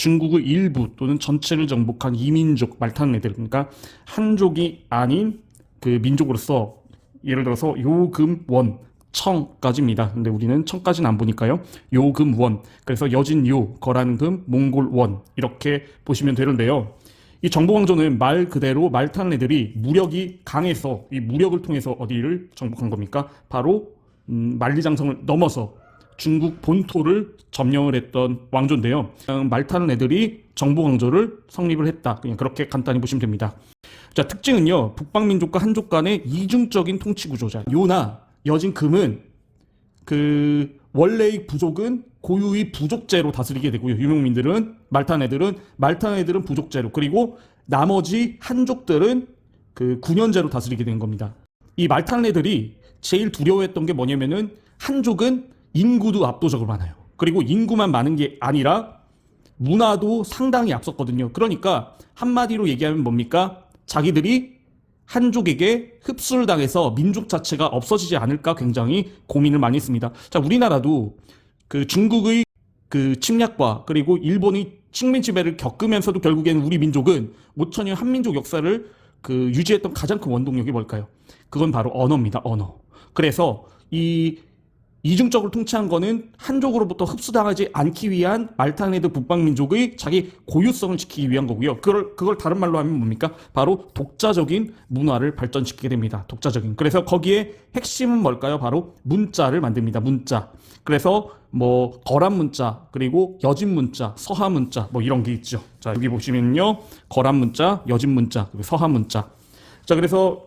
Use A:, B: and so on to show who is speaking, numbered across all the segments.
A: 중국의 일부 또는 전체를 정복한 이민족 말타는 애들, 그러니까 한족이 아닌 그 민족으로서 예를 들어서 요금 원 청까지입니다. 근데 우리는 청까지는 안 보니까요. 요금 원, 그래서 여진 요, 거란 금, 몽골 원 이렇게 보시면 되는데요. 이 정복왕조는 말 그대로 말타는 애들이 무력이 강해서 이 무력을 통해서 어디를 정복한 겁니까? 바로 만리장성을 넘어서 중국 본토를 점령을 했던 왕조인데요. 말타는 애들이 정복왕조를 성립을 했다. 그냥 그렇게 간단히 보시면 됩니다. 자, 특징은요. 북방민족과 한족 간의 이중적인 통치구조자. 요나 여진 금은 그 원래의 부족은 고유의 부족제로 다스리게 되고요. 유목민들은 말타는 애들은 부족제로, 그리고 나머지 한족들은 그 군현제로 다스리게 된 겁니다. 이 말타는 애들이 제일 두려워했던 게 뭐냐면은 한족은 인구도 압도적으로 많아요. 그리고 인구만 많은 게 아니라 문화도 상당히 앞섰거든요. 그러니까 한마디로 얘기하면 뭡니까? 자기들이 한족에게 흡수를 당해서 민족 자체가 없어지지 않을까 굉장히 고민을 많이 했습니다. 자, 우리나라도 그 중국의 그 침략과 그리고 일본의 식민 지배를 겪으면서도 결국에는 우리 민족은 5천년 한민족 역사를 그 유지했던 가장 큰 원동력이 뭘까요? 그건 바로 언어입니다. 언어. 그래서 이 이중적으로 통치한 거는 한족으로부터 흡수당하지 않기 위한 말타는 애들 북방민족의 자기 고유성을 지키기 위한 거고요. 그걸 다른 말로 하면 뭡니까? 바로 독자적인 문화를 발전시키게 됩니다. 독자적인. 그래서 거기에 핵심은 뭘까요? 바로 문자를 만듭니다. 문자. 그래서 뭐 거란 문자, 그리고 여진 문자, 서하 문자 뭐 이런 게 있죠. 자, 여기 보시면요. 거란 문자, 여진 문자, 그리고 서하 문자. 자, 그래서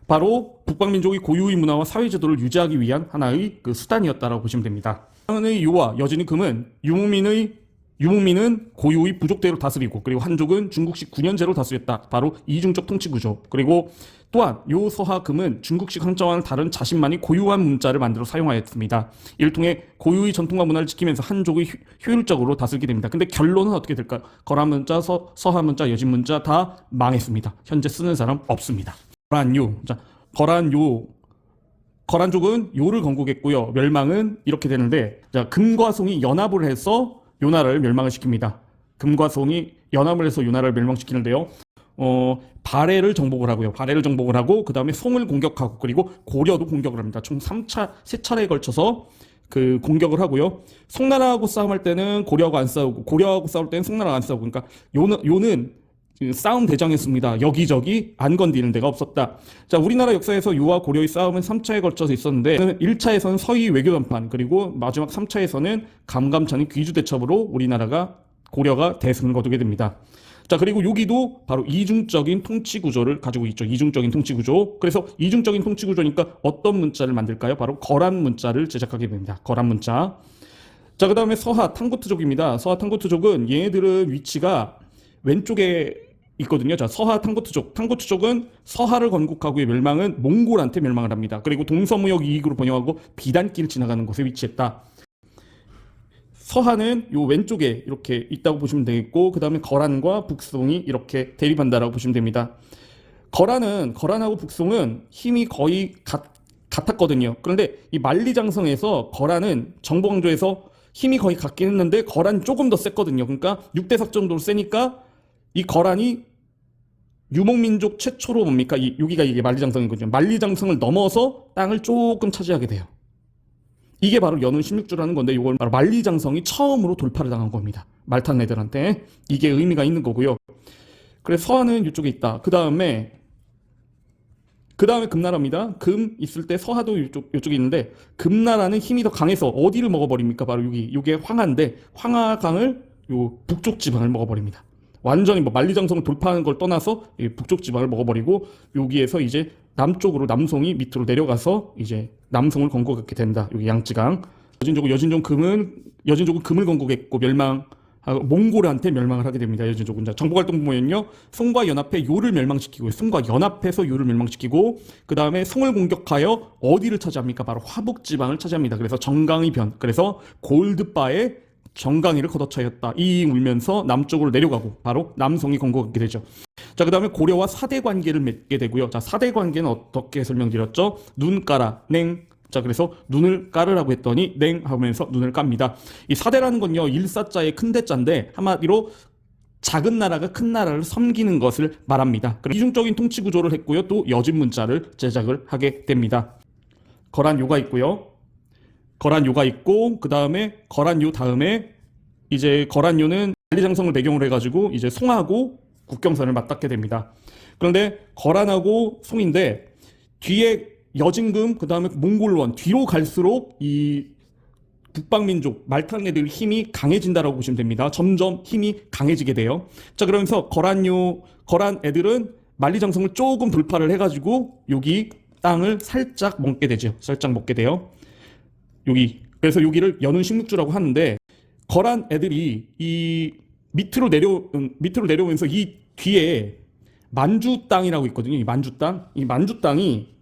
A: 바로 북방민족의 고유의 문화와 사회제도를 유지하기 위한 하나의 그 수단이었다라고 보시면 됩니다. 한의 요와 여진의 금은 유목민은 고유의 부족대로 다스리고, 그리고 한족은 중국식 군현제로 다스렸다. 바로 이중적 통치구조. 그리고 또한 요 서하 금은 중국식 한자와는 다른 자신만이 고유한 문자를 만들어 사용하였습니다. 이를 통해 고유의 전통과 문화를 지키면서 한족의 효율적으로 다스리게 됩니다. 근데 결론은 어떻게 될까요? 거란 문자, 서하 문자, 여진 문자 다 망했습니다. 현재 쓰는 사람 없습니다. 거란요. 자, 거란족은 요를 건국했고요. 멸망은 이렇게 되는데, 자, 금과 송이 연합을 해서 요나라를 멸망을 시킵니다. 금과 송이 연합을 해서 요나라를 멸망시키는데요. 발해를 정복을 하고요. 발해를 정복을 하고 그 다음에 송을 공격하고, 그리고 고려도 공격을 합니다. 총 3차례에 걸쳐서 그 공격을 하고요. 송나라하고 싸움할 때는 고려하고 안 싸우고, 고려하고 싸울 때는 송나라가 안 싸우고, 그러니까 요는 싸움 대장이었습니다. 여기저기 안 건드리는 데가 없었다. 자, 우리나라 역사에서 요와 고려의 싸움은 3차에 걸쳐서 있었는데 1차에서는 서희 외교단판, 그리고 마지막 3차에서는 감감찬의 귀주대첩으로 고려가 대승을 거두게 됩니다. 자, 그리고 여기도 바로 이중적인 통치 구조를 가지고 있죠. 이중적인 통치 구조. 그래서 이중적인 통치 구조니까 어떤 문자를 만들까요? 바로 거란 문자를 제작하게 됩니다. 거란 문자. 자, 그 다음에 서하 탕고트족입니다. 서하 탕고트족은 얘네들은 위치가 왼쪽에 있거든요. 자, 서하 탕고트족. 탕고트족은 서하를 건국하고의 멸망은 몽골한테 멸망을 합니다. 그리고 동서무역 이익으로 번영하고 비단길을 지나가는 곳에 위치했다. 서하는 요 왼쪽에 이렇게 있다고 보시면 되겠고, 그 다음에 거란과 북송이 이렇게 대립한다라고 보시면 됩니다. 거란하고 북송은 힘이 거의 같았거든요. 그런데 이 만리장성에서 거란은 정복왕조에서 힘이 거의 같긴 했는데 거란 조금 더 셌거든요. 그러니까 6대4 정도로 세니까 이 거란이 유목민족 최초로 뭡니까? 여기가 이게 만리장성이거든요. 만리장성을 넘어서 땅을 조금 차지하게 돼요. 이게 바로 연운 16주라는 건데, 이걸 바로 만리장성이 처음으로 돌파를 당한 겁니다. 말타는 애들한테. 이게 의미가 있는 거고요. 그래서 서하는 이쪽에 있다. 그 다음에 금나라입니다. 금 있을 때 서하도 이쪽에 있는데, 금나라는 힘이 더 강해서 어디를 먹어버립니까? 바로 요게 황하인데, 황하강을 요 북쪽 지방을 먹어버립니다. 완전히 뭐 만리장성을 돌파하는 걸 떠나서 북쪽 지방을 먹어버리고, 여기에서 이제 남쪽으로 남송이 밑으로 내려가서 이제 남송을 건국하게 된다. 여기 양쯔강. 여진족은 금을 건국했고 몽골한테 멸망을 하게 됩니다. 여진족은. 자, 정복활동 보면요, 송과 연합해 요를 멸망시키고, 송과 연합해서 요를 멸망시키고, 그 다음에 송을 공격하여 어디를 차지합니까? 바로 화북 지방을 차지합니다. 그래서 정강이 그래서 골드바에 정강이를 걷어차였다. 이 울면서 남쪽으로 내려가고 바로 남송이 건국하게 되죠. 자, 그 다음에 고려와 사대 관계를 맺게 되고요. 자, 사대 관계는 어떻게 설명드렸죠? 눈가라, 자, 그래서 눈을 까르라고 했더니 냉 하면서 눈을 깝니다. 이 사대라는 건요, 일사자의 큰 대자인데 한마디로 작은 나라가 큰 나라를 섬기는 것을 말합니다. 이중적인 통치 구조를 했고요. 또 여진 문자를 제작을 하게 됩니다. 거란요가 있고요. 거란요가 있고 그 다음에 거란요 다음에 이제 거란요는 만리장성을 배경으로 해가지고 이제 송하고 국경선을 맞닿게 됩니다. 그런데 거란하고 송인데 뒤에 여진금 그 다음에 몽골원 뒤로 갈수록 이 북방민족 말탄 애들 힘이 강해진다라고 보시면 됩니다. 점점 힘이 강해지게 돼요. 자, 그러면서 거란 애들은 만리장성을 조금 돌파를 해가지고 여기 땅을 살짝 먹게 되죠. 살짝 먹게 돼요. 그래서 여기를 연운 식묵주라고 하는데 거란 애들이 이 밑으로 내려오면서 이 뒤에 만주 땅이라고 있거든요. 이 만주 땅. 이 만주 땅이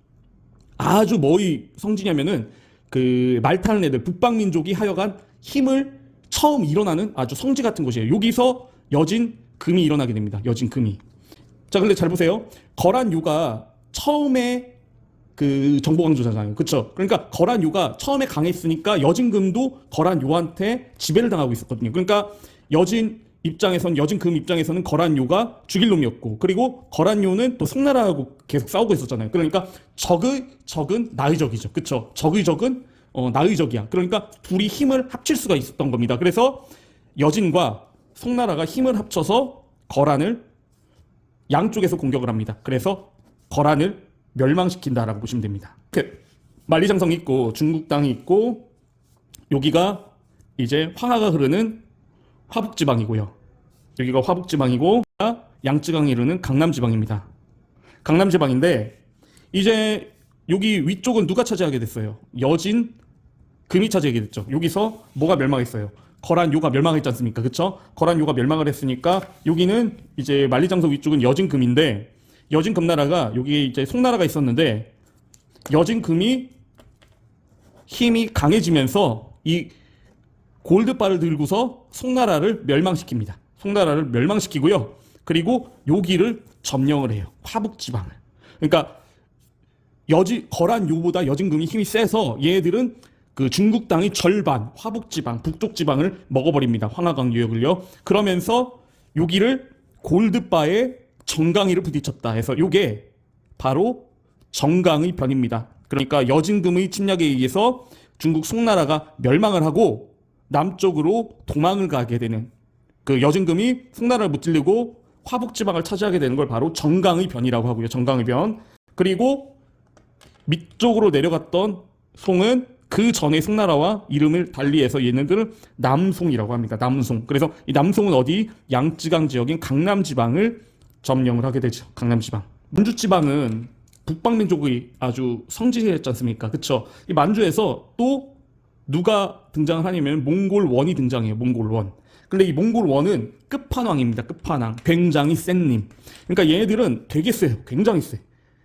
A: 아주 뭐의 성지냐면은 그 말타는 애들 북방민족이 하여간 힘을 처음 일어나는 아주 성지 같은 곳이에요. 여기서 여진금이 일어나게 됩니다. 여진금이. 자, 근데 잘 보세요. 거란요가 처음에 그 정보강조자잖아요. 그쵸? 그러니까 거란요가 처음에 강했으니까 여진금도 거란요한테 지배를 당하고 있었거든요. 그러니까 여진금 입장에서는 거란요가 죽일 놈이었고, 그리고 거란요는 또 송나라하고 계속 싸우고 있었잖아요. 그러니까 적은 나의 적이죠. 그쵸? 적의 적은 나의 적이야. 그러니까 둘이 힘을 합칠 수가 있었던 겁니다. 그래서 여진과 송나라가 힘을 합쳐서 거란을 양쪽에서 공격을 합니다. 그래서 거란을 멸망시킨다라고 보시면 됩니다. 만리장성이 있고 중국 땅이 있고 여기가 이제 황하가 흐르는 화북지방이고요. 여기가 화북지방이고 양쯔강이 흐르는 강남지방입니다. 강남지방인데 이제 여기 위쪽은 누가 차지하게 됐어요? 여진금이 차지하게 됐죠. 여기서 뭐가 멸망했어요? 거란요가 멸망했지 않습니까? 그쵸? 거란요가 멸망을 했으니까 여기는 이제 만리장성 위쪽은 여진금인데 여진금나라가 여기 이제 송나라가 있었는데 여진금이 힘이 강해지면서 이 골드바를 들고서 송나라를 멸망시킵니다. 송나라를 멸망시키고요. 그리고 여기를 점령을 해요. 화북지방을. 그러니까 거란요보다 여진금이 힘이 세서 얘들은 그 중국 땅의 절반, 화북지방, 북쪽 지방을 먹어버립니다. 황하강 유역을요. 그러면서 여기를 골드바에 정강이를 부딪혔다 해서 요게 바로 정강의 변입니다. 그러니까 여진금의 침략에 의해서 중국 송나라가 멸망을 하고 남쪽으로 도망을 가게 되는 그 여진금이 송나라를 무찌르고 화북지방을 차지하게 되는 걸 바로 정강의 변이라고 하고요. 정강의 변. 그리고 밑쪽으로 내려갔던 송은 그 전에 송나라와 이름을 달리해서 얘네들은 남송이라고 합니다. 남송. 그래서 이 남송은 어디? 양쯔강 지역인 강남지방을 점령을 하게 되죠. 강남지방. 만주지방은 북방민족의 아주 성지였지 않습니까? 그쵸? 이 만주에서 또 누가 등장을 하냐면 몽골원이 등장해요. 몽골원. 근데 이 몽골원은 끝판왕입니다. 끝판왕. 굉장히 센 님. 그러니까 얘네들은 되게 세요. 굉장히 세.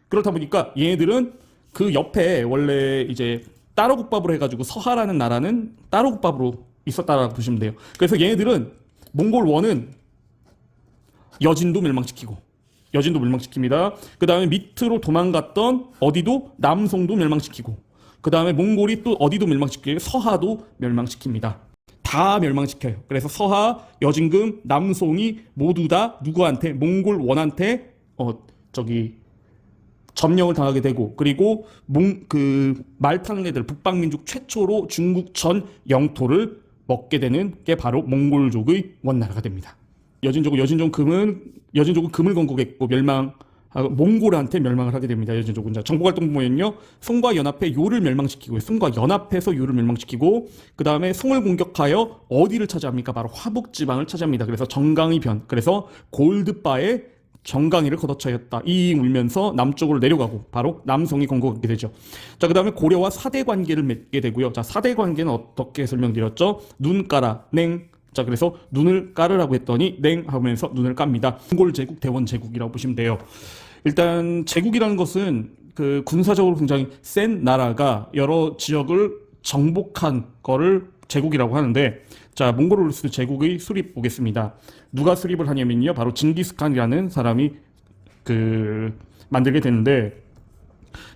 A: 그렇다 보니까 얘네들은 그 옆에 원래 이제 따로국밥으로 해가지고 서하라는 나라는 따로국밥으로 있었다라고 보시면 돼요. 그래서 얘네들은 몽골원은 여진도 멸망시킵니다. 그 다음에 밑으로 도망갔던 어디도 남송도 멸망시키고 그 다음에 몽골이 또 어디도 멸망시키고 서하도 멸망시킵니다. 다 멸망시켜요. 그래서 서하, 여진금, 남송이 모두 다 누구한테? 몽골원한테 점령을 당하게 되고 그리고 말타는 애들 북방민족 최초로 중국 전 영토를 먹게 되는 게 바로 몽골족의 원나라가 됩니다. 여진족은 금을 건국했고 몽골한테 멸망을 하게 됩니다. 여진족은 정복활동 보면요, 송과 연합해 요를 멸망시키고 송과 연합해서 요를 멸망시키고 그 다음에 송을 공격하여 어디를 차지합니까? 바로 화북지방을 차지합니다. 그래서 정강의 변, 그래서 골드바에 정강이를 걷어차였다. 이 울면서 남쪽으로 내려가고 바로 남송이 건국하게 되죠. 자, 그 다음에 고려와 사대 관계를 맺게 되고요. 자, 사대 관계는 어떻게 설명드렸죠? 눈 까라, 냉. 자, 그래서 눈을 까르라고 했더니 냉 하면서 눈을 깝니다. 몽골 제국, 대원 제국이라고 보시면 돼요. 일단 제국이라는 것은 그 군사적으로 굉장히 센 나라가 여러 지역을 정복한 거를 제국이라고 하는데, 자, 몽골로스 제국의 수립 보겠습니다. 누가 수립을 하냐면요, 바로 징기스칸이라는 사람이 만들게 되는데,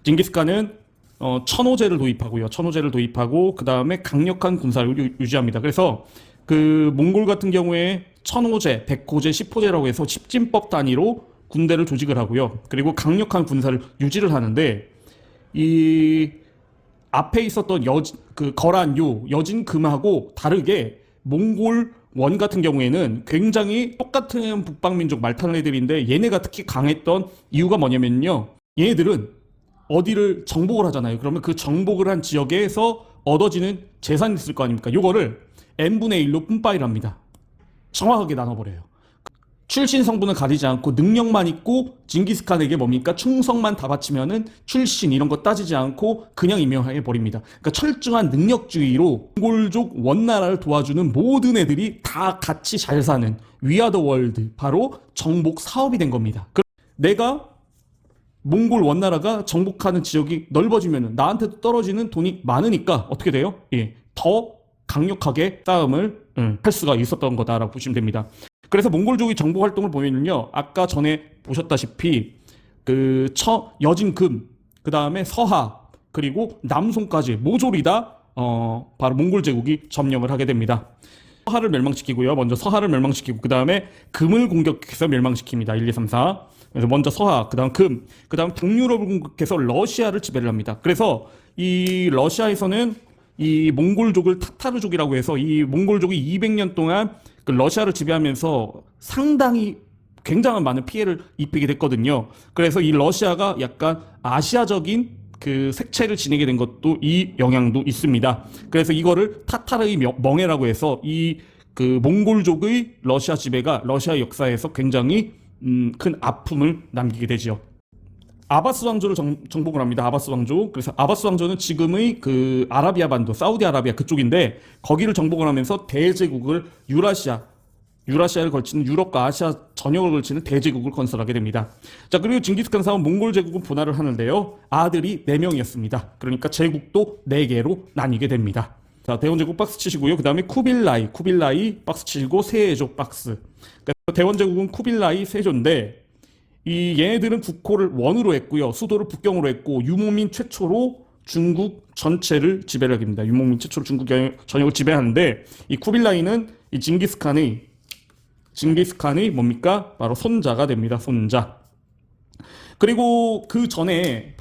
A: 징기스칸은 천호제를 도입하고요. 천호제를 도입하고 그 다음에 강력한 군사를 유지합니다. 그래서 그 몽골 같은 경우에 천호제, 백호제, 십호제라고 해서 십진법 단위로 군대를 조직을 하고요. 그리고 강력한 군사를 유지를 하는데 이 앞에 있었던 그 거란요, 여진금하고 다르게 몽골 원 같은 경우에는 굉장히 똑같은 북방민족 말타는 애들인데 얘네가 특히 강했던 이유가 뭐냐면요. 얘네들은 어디를 정복을 하잖아요. 그러면 그 정복을 한 지역에서 얻어지는 재산이 있을 거 아닙니까? 요거를 n분의 1로 분파를 합니다. 정확하게 나눠버려요. 출신 성분을 가리지 않고 능력만 있고 징기스칸에게 뭡니까? 충성만 다 바치면은 출신 이런 거 따지지 않고 그냥 임명해 버립니다. 그러니까 철저한 능력주의로 몽골족 원나라를 도와주는 모든 애들이 다 같이 잘 사는 위아더 월드 바로 정복 사업이 된 겁니다. 내가 몽골 원나라가 정복하는 지역이 넓어지면 나한테도 떨어지는 돈이 많으니까 어떻게 돼요? 예, 더 강력하게 싸움을 할 수가 있었던 거다라고 보시면 됩니다. 그래서 몽골족의 정복 활동을 보면요, 아까 전에 보셨다시피 그 여진금, 그 다음에 서하, 그리고 남송까지 모조리 다 바로 몽골 제국이 점령을 하게 됩니다. 서하를 멸망시키고요. 먼저 서하를 멸망시키고 그 다음에 금을 공격해서 멸망시킵니다. 1, 2, 3, 4. 그래서 먼저 서하, 그 다음 금, 그 다음 북유럽을 공격해서 러시아를 지배를 합니다. 그래서 이 러시아에서는 이 몽골족을 타타르족이라고 해서 이 몽골족이 200년 동안 그 러시아를 지배하면서 상당히 굉장한 많은 피해를 입히게 됐거든요. 그래서 이 러시아가 약간 아시아적인 그 색채를 지니게 된 것도 이 영향도 있습니다. 그래서 이거를 타타르의 멍해라고 해서 이 그 몽골족의 러시아 지배가 러시아 역사에서 굉장히 큰 아픔을 남기게 되죠. 아바스 왕조를 정복을 합니다. 아바스 왕조. 그래서 아바스 왕조는 지금의 그 아라비아 반도, 사우디아라비아 그쪽인데 거기를 정복을 하면서 대제국을 유라시아를 걸치는 유럽과 아시아 전역을 걸치는 대제국을 건설하게 됩니다. 자, 그리고 징기스칸 사원 몽골 제국은 분할을 하는데요. 아들이 4명이었습니다. 그러니까 제국도 4개로 나뉘게 됩니다. 자, 대원제국 박스 치시고요. 그 다음에 쿠빌라이 박스 치시고 세조 박스. 그러니까 대원제국은 쿠빌라이 세조인데 이 얘네들은 국호를 원으로 했고요. 수도를 북경으로 했고 유목민 최초로 중국 전체를 지배를 하게 됩니다. 유목민 최초로 중국 전역을 지배하는데 이 쿠빌라이는 이 징기스칸의 뭡니까? 바로 손자가 됩니다. 손자. 그리고 그 전에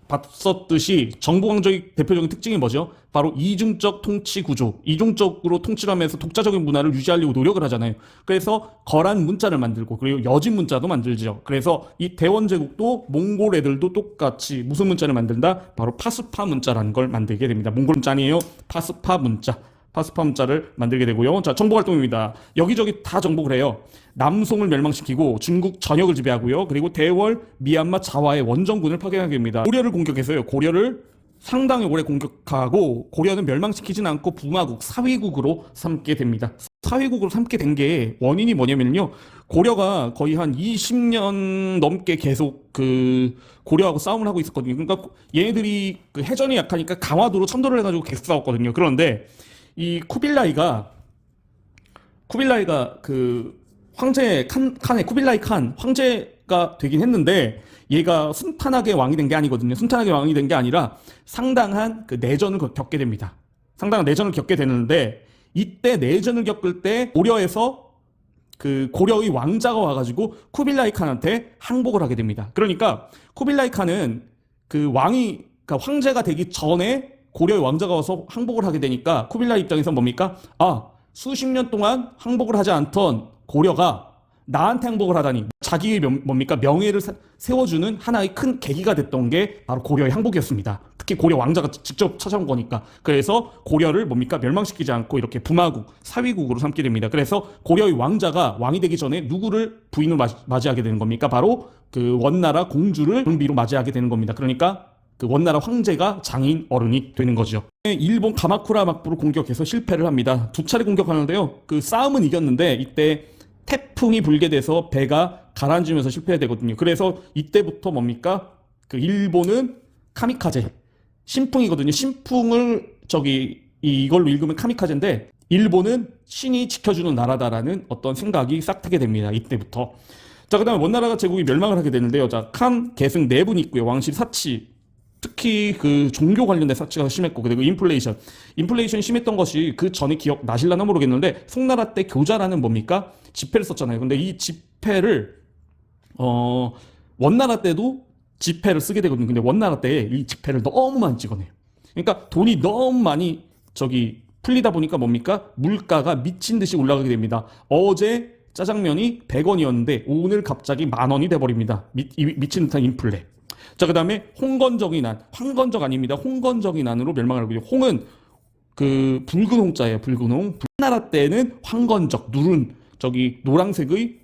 A: 봤었듯이 정보왕조의 대표적인 특징이 뭐죠? 바로 이중적 통치 구조. 이중적으로 통치를 하면서 독자적인 문화를 유지하려고 노력을 하잖아요. 그래서 거란 문자를 만들고 그리고 여진 문자도 만들죠. 그래서 이 대원제국도 몽골 애들도 똑같이 무슨 문자를 만든다? 바로 파스파 문자라는 걸 만들게 됩니다. 몽골 문자 아니에요. 파스파 문자를 만들게 되고요. 자, 정복 활동입니다. 여기저기 다 정복을 해요. 남송을 멸망시키고 중국 전역을 지배하고요. 그리고 대월, 미얀마, 자와의 원정군을 파견하게 됩니다. 고려를 공격해서요. 고려를 상당히 오래 공격하고 고려는 멸망시키진 않고 부마국, 사위국으로 삼게 됩니다. 사위국으로 삼게 된 게 원인이 뭐냐면요. 고려가 거의 한 20년 넘게 계속 그 고려하고 싸움을 하고 있었거든요. 그러니까 얘네들이 그 해전이 약하니까 강화도로 첨도를 해가지고 계속 싸웠거든요. 그런데 이 쿠빌라이가 그 황제 칸의 쿠빌라이 칸 황제가 되긴 했는데 얘가 순탄하게 왕이 된 게 아니거든요. 순탄하게 왕이 된 게 아니라 상당한 그 내전을 겪게 됩니다. 상당한 내전을 겪게 되는데 이때 내전을 겪을 때 고려에서 그 고려의 왕자가 와가지고 쿠빌라이 칸한테 항복을 하게 됩니다. 그러니까 쿠빌라이 칸은 그 그러니까 황제가 되기 전에 고려의 왕자가 와서 항복을 하게 되니까 쿠빌라이 입장에서 뭡니까? 아, 수십 년 동안 항복을 하지 않던 고려가 나한테 항복을 하다니 자기의 뭡니까? 명예를 세워주는 하나의 큰 계기가 됐던 게 바로 고려의 항복이었습니다. 특히 고려 왕자가 직접 찾아온 거니까. 그래서 고려를 뭡니까? 멸망시키지 않고 이렇게 부마국, 사위국으로 삼게 됩니다. 그래서 고려의 왕자가 왕이 되기 전에 누구를 부인으로 맞이하게 되는 겁니까? 바로 그 원나라 공주를 정비로 맞이하게 되는 겁니다. 그러니까 그 원나라 황제가 장인 어른이 되는 거죠. 일본 가마쿠라 막부를 공격해서 실패를 합니다. 2차례 공격하는데요. 그 싸움은 이겼는데 이때 태풍이 불게 돼서 배가 가라앉으면서 실패해야 되거든요. 그래서 이때부터 뭡니까? 그 일본은 카미카제. 신풍이거든요. 신풍을 이걸로 읽으면 카미카제인데 일본은 신이 지켜주는 나라다라는 어떤 생각이 싹 트게 됩니다. 이때부터. 자, 그 다음에 원나라가 제국이 멸망을 하게 되는데요. 자, 칸, 계승 4분이 있고요. 왕실 사치. 특히 그 종교 관련된 사치가 심했고, 그리고 인플레이션이 심했던 것이 그 전에 기억 나실라나 모르겠는데, 송나라 때 교자라는 뭡니까? 지폐를 썼잖아요. 근데 이 지폐를 원나라 때도 지폐를 쓰게 되거든요. 근데 원나라 때 이 지폐를 너무 많이 찍어내요. 그러니까 돈이 너무 많이 풀리다 보니까 뭡니까? 물가가 미친 듯이 올라가게 됩니다. 어제 짜장면이 100원이었는데 오늘 갑자기 10,000원이 돼버립니다. 미친 듯한 인플레. 자, 그 다음에 황건적이 아닙니다. 홍건적이 난으로 멸망을 하고 있고요. 홍은 그 붉은 홍자예요. 붉은 홍. 나라 때는 황건적, 누른 노란색의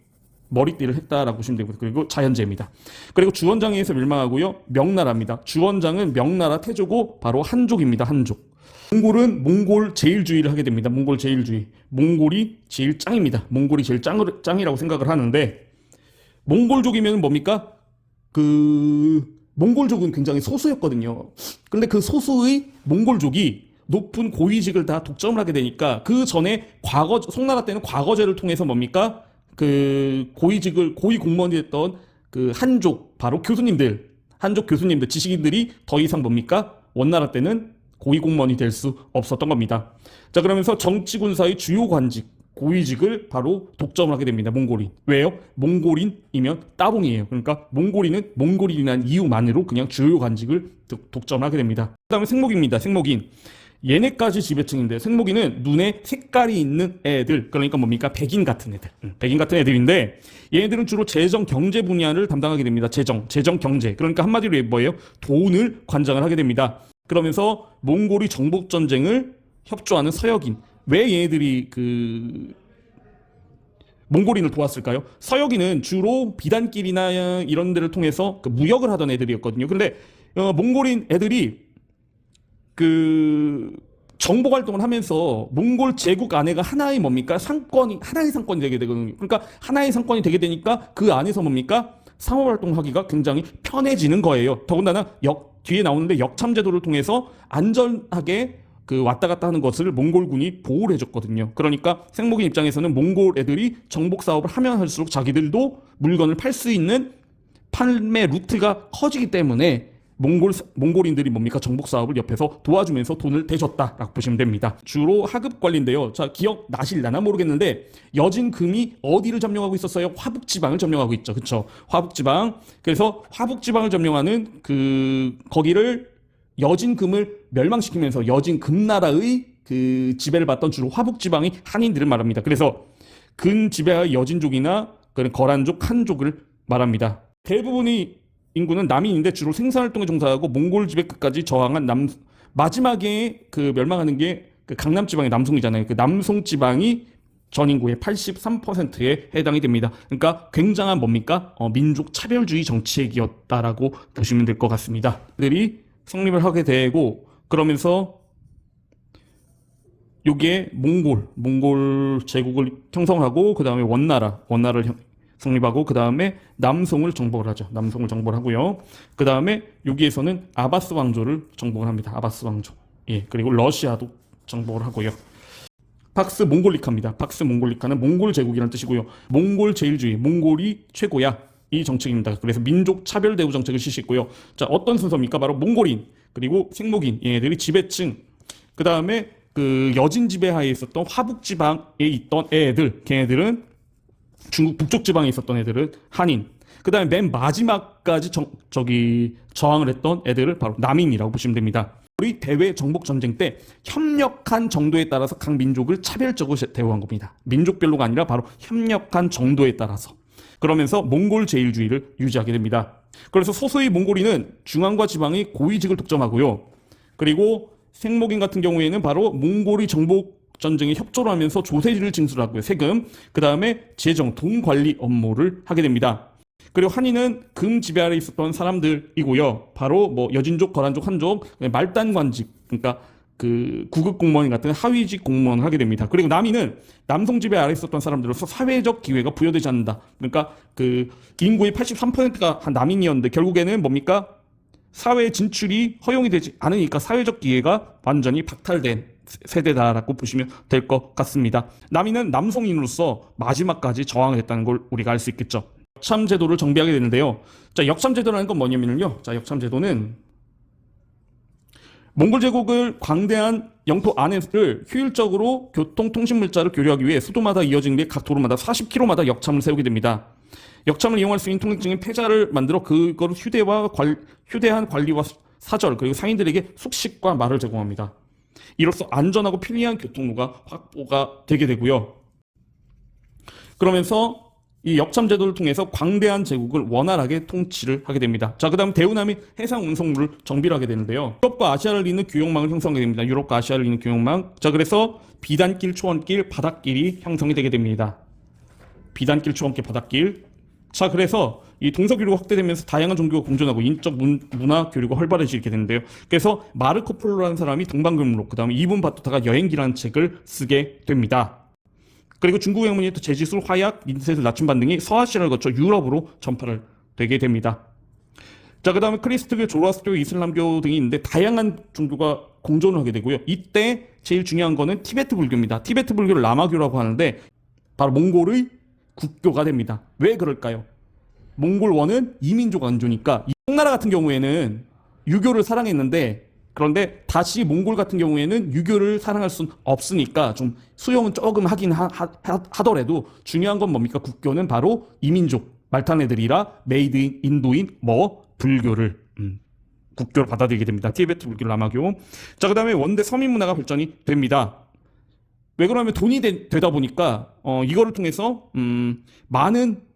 A: 머리띠를 했다라고 보시면 되고요. 그리고 자연재입니다. 그리고 주원장에서 멸망하고요. 명나라입니다. 주원장은 명나라 태조고 바로 한족입니다. 한족. 몽골은 몽골 제일주의를 하게 됩니다. 몽골 제일주의. 몽골이 제일 짱입니다. 몽골이 제일 짱이라고 생각을 하는데, 몽골족이면 뭡니까? 몽골족은 굉장히 소수였거든요. 근데 그 소수의 몽골족이 높은 고위직을 다 독점을 하게 되니까, 그 전에 송나라 때는 과거제를 통해서 뭡니까? 그 고위 공무원이 됐던 그 한족 교수님들, 지식인들이 더 이상 뭡니까? 원나라 때는 고위 공무원이 될 수 없었던 겁니다. 자, 그러면서 정치군사의 주요 관직, 고위직을 바로 독점을 하게 됩니다. 몽골인. 왜요? 몽골인이면 따봉이에요. 그러니까 몽골인이라는 이유만으로 그냥 주요 관직을 독점을 하게 됩니다. 그 다음에 생목입니다. 생목인. 얘네까지 지배층인데, 생목인은 눈에 색깔이 있는 애들, 그러니까 뭡니까? 백인 같은 애들인데, 얘네들은 주로 재정 경제 분야를 담당하게 됩니다. 재정 경제. 그러니까 한마디로 뭐예요? 돈을 관장을 하게 됩니다. 그러면서 몽골이 정복 전쟁을 협조하는 서역인. 왜 얘네들이 몽골인을 도왔을까요? 서역인은 주로 비단길이나 이런 데를 통해서 무역을 하던 애들이었거든요. 근데 몽골인 애들이 정복 활동을 하면서 몽골 제국 안에가 하나의 상권이 되게 되거든요. 그러니까 하나의 상권이 되게 되니까 그 안에서 뭡니까? 상호 활동하기가 굉장히 편해지는 거예요. 더군다나 뒤에 나오는데 역참제도를 통해서 안전하게 왔다 갔다 하는 것을 몽골군이 보호를 해줬거든요. 그러니까 생목인 입장에서는 몽골 애들이 정복 사업을 하면 할수록 자기들도 물건을 팔 수 있는 판매 루트가 커지기 때문에 몽골인들이 뭡니까? 정복 사업을 옆에서 도와주면서 돈을 대줬다라고 보시면 됩니다. 주로 하급 관리인데요. 자, 기억 나실라나 모르겠는데 여진금이 어디를 점령하고 있었어요? 화북지방을 점령하고 있죠. 그렇죠? 화북지방. 그래서 화북지방을 점령하는 거기를 여진금을 멸망시키면서 여진금나라의 지배를 받던 주로 화북지방의 한인들을 말합니다. 그래서 근지배하의 여진족이나 거란족, 한족을 말합니다. 대부분의 인구는 남인인데 주로 생산활동에 종사하고 몽골 지배 끝까지 저항한 마지막에 멸망하는 게 강남 지방의 남송이잖아요. 남송 지방이 전 인구의 83%에 해당이 됩니다. 그러니까 굉장한 뭡니까? 민족 차별주의 정치액이었다라고 보시면 될 것 같습니다. 그들이 성립을 하게 되고, 그러면서 요게 몽골 제국을 형성하고, 그 다음에 원나라를 성립하고, 그 다음에 남송을 정복을 하죠. 남송을 정복을 하고요. 그 다음에 여기에서는 아바스 왕조를 정복을 합니다. 아바스 왕조. 예, 그리고 러시아도 정복을 하고요. 팍스 몽골리카입니다. 팍스 몽골리카는 몽골 제국이라는 뜻이고요. 몽골 제일주의, 몽골이 최고야. 이 정책입니다. 그래서 민족 차별 대우 정책을 실시했고요. 자, 어떤 순서입니까? 바로 몽골인, 그리고 생목인, 얘네들이 지배층, 그 다음에 여진 지배하에 있었던 화북지방에 있던 애들, 걔네들은 중국 북쪽 지방에 있었던 애들은 한인, 그 다음에 맨 마지막까지 저항을 했던 애들을 바로 남인이라고 보시면 됩니다. 우리 대외 정복 전쟁 때 협력한 정도에 따라서 각 민족을 차별적으로 대우한 겁니다. 민족별로가 아니라 바로 협력한 정도에 따라서. 그러면서 몽골 제일주의를 유지하게 됩니다. 그래서 소수의 몽골인은 중앙과 지방의 고위직을 독점하고요. 그리고 생목인 같은 경우에는 바로 몽골이 정복 전쟁에 협조를 하면서 조세를 징수하고요. 세금, 그 다음에 재정, 돈 관리 업무를 하게 됩니다. 그리고 한인은 금 지배 아래 있었던 사람들이고요. 바로 여진족, 거란족, 한족, 말단관직, 그러니까 구급 공무원 같은 하위직 공무원을 하게 됩니다. 그리고 남인은 남성 지배 아래 있었던 사람들로서 사회적 기회가 부여되지 않는다. 그러니까 인구의 83%가 남인이었는데 결국에는 뭡니까? 사회 진출이 허용이 되지 않으니까 사회적 기회가 완전히 박탈된 세대다라고 보시면 될 것 같습니다. 남인은 남성인으로서 마지막까지 저항을 했다는 걸 우리가 알 수 있겠죠. 역참제도를 정비하게 되는데요. 자, 역참제도라는 건 뭐냐면요. 자, 역참제도는 몽골 제국을 광대한 영토 안에를 효율적으로 교통, 통신물자를 교류하기 위해 수도마다 이어진 게 각 도로마다 40km마다 역참을 세우게 됩니다. 역참을 이용할 수 있는 통행증인 패자를 만들어 그거를 휴대한 관리와 사절 그리고 상인들에게 숙식과 말을 제공합니다. 이로써 안전하고 편리한 교통로가 확보가 되게 되고요. 그러면서 이 역참 제도를 통해서 광대한 제국을 원활하게 통치를 하게 됩니다. 자, 그 다음 대운함이 해상 운송물을 정비를 하게 되는데요. 유럽과 아시아를 잇는 교역망을 형성하게 됩니다. 유럽과 아시아를 잇는 교역망. 자, 그래서 비단길, 초원길, 바닷길이 형성이 되게 됩니다. 비단길, 초원길, 바닷길. 자, 그래서 이 동서교류가 확대되면서 다양한 종교가 공존하고 인적 문화 교류가 활발해지게 되는데요. 그래서 마르코 폴로라는 사람이 동방금록, 그 다음에 이분 바투타가 여행기라는 책을 쓰게 됩니다. 그리고 중국 학문이 또 제지술, 화약, 인쇄술, 나침반 등이 서아시아를 거쳐 유럽으로 전파를 되게 됩니다. 자, 그 다음에 크리스트교, 조로아스트교, 이슬람교 등이 있는데 다양한 종교가 공존을 하게 되고요. 이때 제일 중요한 거는 티베트 불교입니다. 티베트 불교를 라마교라고 하는데 바로 몽골의 국교가 됩니다. 왜 그럴까요? 몽골 원은 이민족 안주니까 이 청나라 같은 경우에는 유교를 사랑했는데 그런데 다시 몽골 같은 경우에는 유교를 사랑할 수는 없으니까 좀 수용은 조금 하긴 하더라도 중요한 건 뭡니까? 국교는 바로 이민족 말탄 애들이라 메이드 인도인 불교를 국교로 받아들이게 됩니다. 티베트 불교 라마교. 자, 그 다음에 원대 서민 문화가 발전이 됩니다. 왜 그러냐면 돈이 되다 보니까 이거를 통해서 많은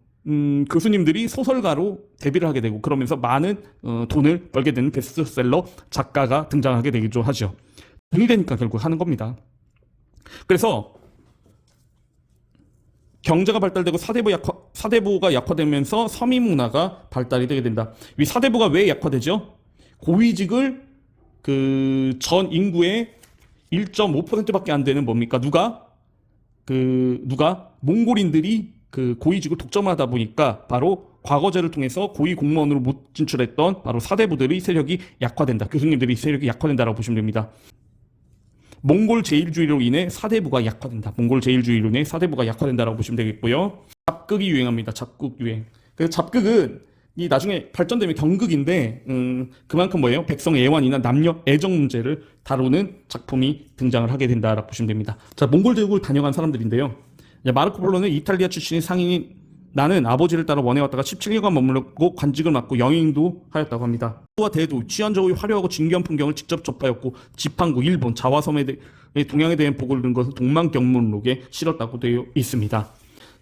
A: 교수님들이 소설가로 데뷔를 하게 되고 그러면서 많은 돈을 벌게 되는 베스트셀러 작가가 등장하게 되기도 하죠. 돈이 되니까 결국 하는 겁니다. 그래서 경제가 발달되고 사대부가 약화되면서 서민 문화가 발달이 되게 된다. 이 사대부가 왜 약화되죠? 고위직을 전 인구의 1.5%밖에 안 되는 뭡니까? 누가 몽골인들이 고위직을 독점하다 보니까 바로 과거제를 통해서 고위 공무원으로 못 진출했던 바로 사대부들의 세력이 약화된다. 교수님들의 세력이 약화된다라고 보시면 됩니다. 몽골 제일주의로 인해 사대부가 약화된다. 몽골 제일주의로 인해 사대부가 약화된다라고 보시면 되겠고요. 잡극이 유행합니다. 잡극 유행. 그래서 잡극은 이 나중에 발전되면 경극인데 그만큼 뭐예요? 백성 애환이나 남녀 애정 문제를 다루는 작품이 등장을 하게 된다라고 보시면 됩니다. 자, 몽골 제국을 다녀간 사람들인데요. 마르코 폴로는 이탈리아 출신의 상인인 나는 아버지를 따라 원에 왔다가 17년간 머물렀고 관직을 맡고 여행도 하였다고 합니다. 와 대도, 취한저우의 화려하고 진귀한 풍경을 직접 접하였고 지팡구, 일본, 자와섬의 동양에 대한 보고를 든 것을 동방경문록에 실었다고 되어 있습니다.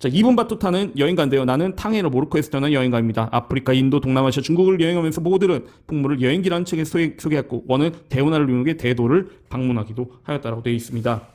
A: 자, 이분 바투타는 여행가인데요. 나는 탕헤르 모로코에서 태어난 여행가입니다. 아프리카, 인도, 동남아시아, 중국을 여행하면서 모두는 풍물을 여행기라는 책에 소개했고 원은 대운하를 이용해 대도를 방문하기도 하였다고 되어 있습니다.